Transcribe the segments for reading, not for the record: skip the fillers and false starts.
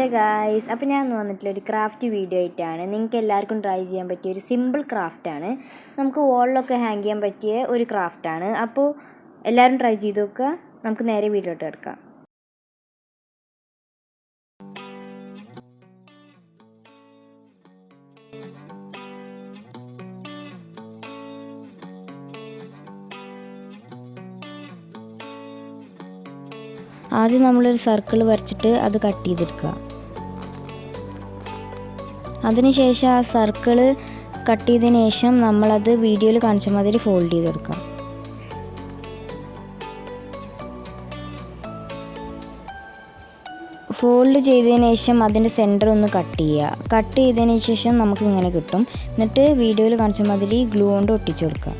Hi guys, അപ്പോൾ ഞാൻ വന്നിട്ടുള്ള ഒരു ക്രാഫ്റ്റ് വീഡിയോ ആയിട്ടാണ്. നിങ്ങൾക്ക് എല്ലാവർക്കും ട്രൈ ചെയ്യാൻ പറ്റിയ ഒരു സിമ്പിൾ ക്രാഫ്റ്റാണ്. നമുക്ക് വാളിലൊക്കെ ഹാങ് ചെയ്യാൻ പറ്റിയ ഒരു ക്രാഫ്റ്റാണ്. അപ്പോൾ എല്ലാവരും ട്രൈ ചെയ്ത് നോക്കുക. നമുക്ക് നേരെ വീഡിയോട്ട് കിടക്കാം. ആദ്യം നമ്മളൊരു സർക്കിൾ വരച്ചിട്ട് അത് കട്ട് ചെയ്തെടുക്കുക. അതിനുശേഷം ആ സർക്കിൾ കട്ട് ചെയ്തതിന് ശേഷം നമ്മളത് വീഡിയോയിൽ കാണിച്ച മാതിരി ഫോൾഡ് ചെയ്തെടുക്കുക. ഫോൾഡ് ചെയ്തതിന് ശേഷം അതിൻ്റെ സെൻറ്റർ ഒന്ന് കട്ട് ചെയ്യുക. കട്ട് ചെയ്തതിന് ശേഷം നമുക്ക് ഇങ്ങനെ കിട്ടും. എന്നിട്ട് വീഡിയോയിൽ കാണിച്ച മാതിരി ഗ്ലൂ കൊണ്ട് ഒട്ടിച്ചു കൊടുക്കുക.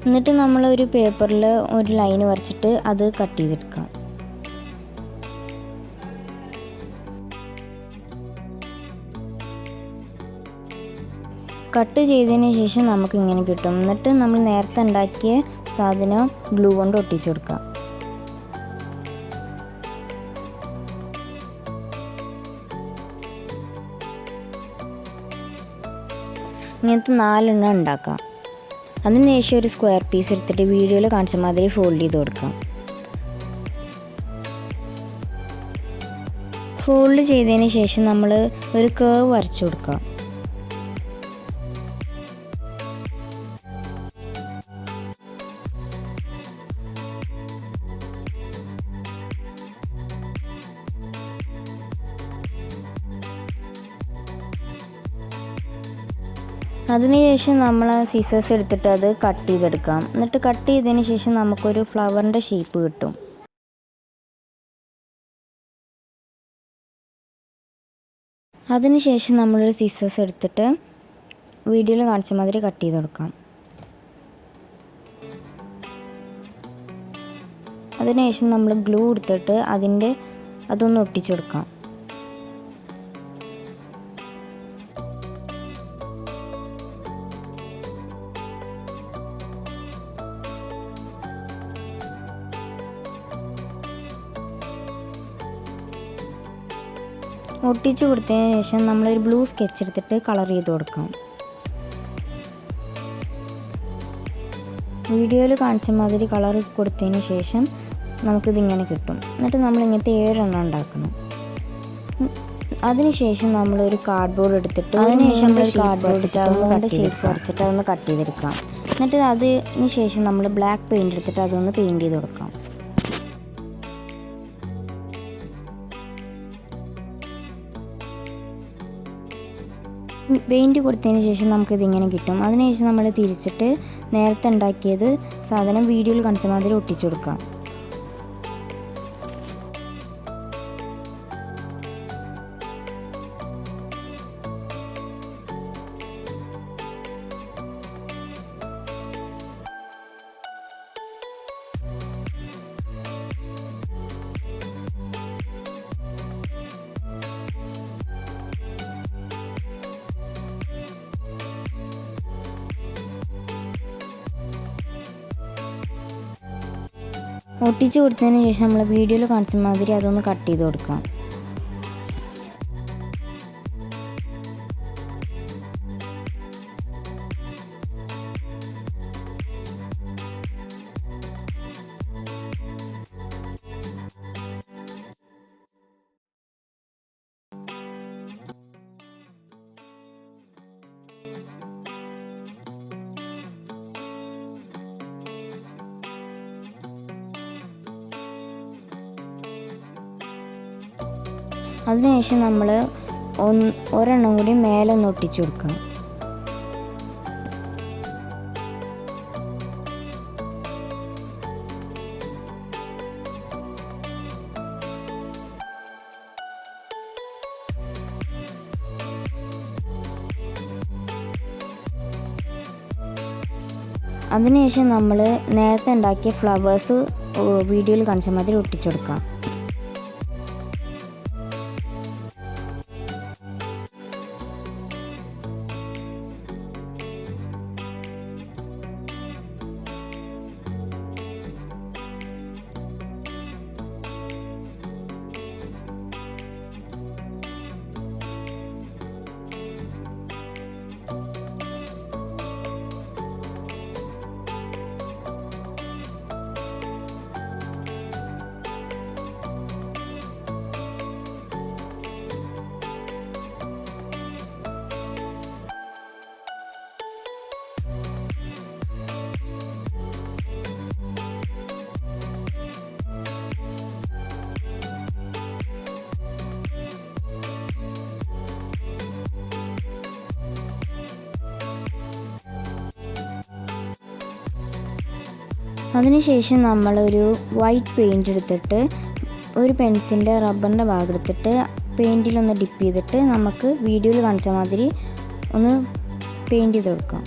എന്നിട്ട് നമ്മൾ ഒരു പേപ്പറിൽ ഒരു ലൈൻ വരച്ചിട്ട് അത് കട്ട് ചെയ്തെടുക്കാം. കട്ട് ചെയ്തതിന് ശേഷം നമുക്ക് ഇങ്ങനെ കിട്ടും. എന്നിട്ട് നമ്മൾ നേരത്തെ ഉണ്ടാക്കിയ സാധനം ഗ്ലൂ കൊണ്ട് ഒട്ടിച്ചു കൊടുക്കാം. ഇങ്ങനത്തെ 4 എണ്ണം ഉണ്ടാക്കാം. അതിനുശേഷം ഒരു സ്ക്വയർ പീസ് എടുത്തിട്ട് വീഡിയോയിൽ കാണിച്ച മാതിരി ഫോൾഡ് ചെയ്ത് കൊടുക്കാം. ഫോൾഡ് ചെയ്തതിന് ശേഷം നമ്മൾ ഒരു കർവ് വരച്ചു കൊടുക്കാം. അതിനുശേഷം നമ്മൾ സിസേഴ്സ് എടുത്തിട്ട് അത് കട്ട് ചെയ്തെടുക്കാം. എന്നിട്ട് കട്ട് ചെയ്തതിന് ശേഷം നമുക്കൊരു ഫ്ലവറിൻ്റെ ഷേപ്പ് കിട്ടും. അതിനുശേഷം നമ്മളൊരു സിസേഴ്സ് എടുത്തിട്ട് വീഡിയോയിൽ കാണിച്ച മാതിരി കട്ട് ചെയ്ത് കൊടുക്കാം. അതിനുശേഷം നമ്മൾ ഗ്ലൂ എടുത്തിട്ട് അതൊന്ന് ഒട്ടിച്ചു കൊടുക്കാം. ഒട്ടിച്ചു കൊടുത്തതിന് ശേഷം നമ്മളൊരു ബ്ലൂ സ്കെച്ച് എടുത്തിട്ട് കളർ ചെയ്ത് കൊടുക്കാം. വീഡിയോയിൽ കാണിച്ച മാതിരി കളർ കൊടുത്തതിന് ശേഷം നമുക്കിതിങ്ങനെ കിട്ടും. എന്നിട്ട് നമ്മളിങ്ങനത്തെ 7 എണ്ണം ഉണ്ടാക്കണം. അതിനുശേഷം നമ്മളൊരു കാർഡ്ബോർഡ് എടുത്തിട്ട് ഷേപ്പ് വരച്ചിട്ട് അതൊന്ന് കട്ട് ചെയ്തെടുക്കാം. എന്നിട്ട് അതിന് ശേഷം നമ്മൾ ബ്ലാക്ക് പെയിൻറ് എടുത്തിട്ട് അതൊന്ന് പെയിൻറ് ചെയ്ത് കൊടുക്കാം. പെയിൻറ്റ് കൊടുത്തതിന് ശേഷം നമുക്കിതിങ്ങനെ കിട്ടും. അതിനുശേഷം നമ്മൾ തിരിച്ചിട്ട് നേരത്തെ ഉണ്ടാക്കിയത് സാധനം വീഡിയോയിൽ കാണിച്ച മാതിരി ഒട്ടിച്ചു കൊടുക്കാം. ഒട്ടിച്ചു കൊടുത്തതിന് ശേഷം നമ്മൾ വീഡിയോയിൽ കാണിച്ച മാതിരി അതൊന്ന് കട്ട് ചെയ്ത് കൊടുക്കാം. അതിനുശേഷം നമ്മൾ ഒരെണ്ണം കൂടി മേലെ ഒന്ന് ഒട്ടിച്ചു കൊടുക്കാം. അതിനുശേഷം നമ്മൾ നേരത്തെ ഉണ്ടാക്കിയ ഫ്ലവേഴ്സ് വീഡിയോയിൽ കാണിച്ച മാതിരി ഒട്ടിച്ചു കൊടുക്കാം. അതിനുശേഷം നമ്മളൊരു വൈറ്റ് പെയിൻറ് എടുത്തിട്ട് ഒരു പെൻസിലിൻ്റെ റബ്ബറിൻ്റെ ഭാഗം എടുത്തിട്ട് പെയിൻറ്റിലൊന്ന് ഡിപ്പ് ചെയ്തിട്ട് നമുക്ക് വീഡിയോയിൽ കാണിച്ച മാതിരി ഒന്ന് പെയിൻറ് ചെയ്ത് കൊടുക്കാം.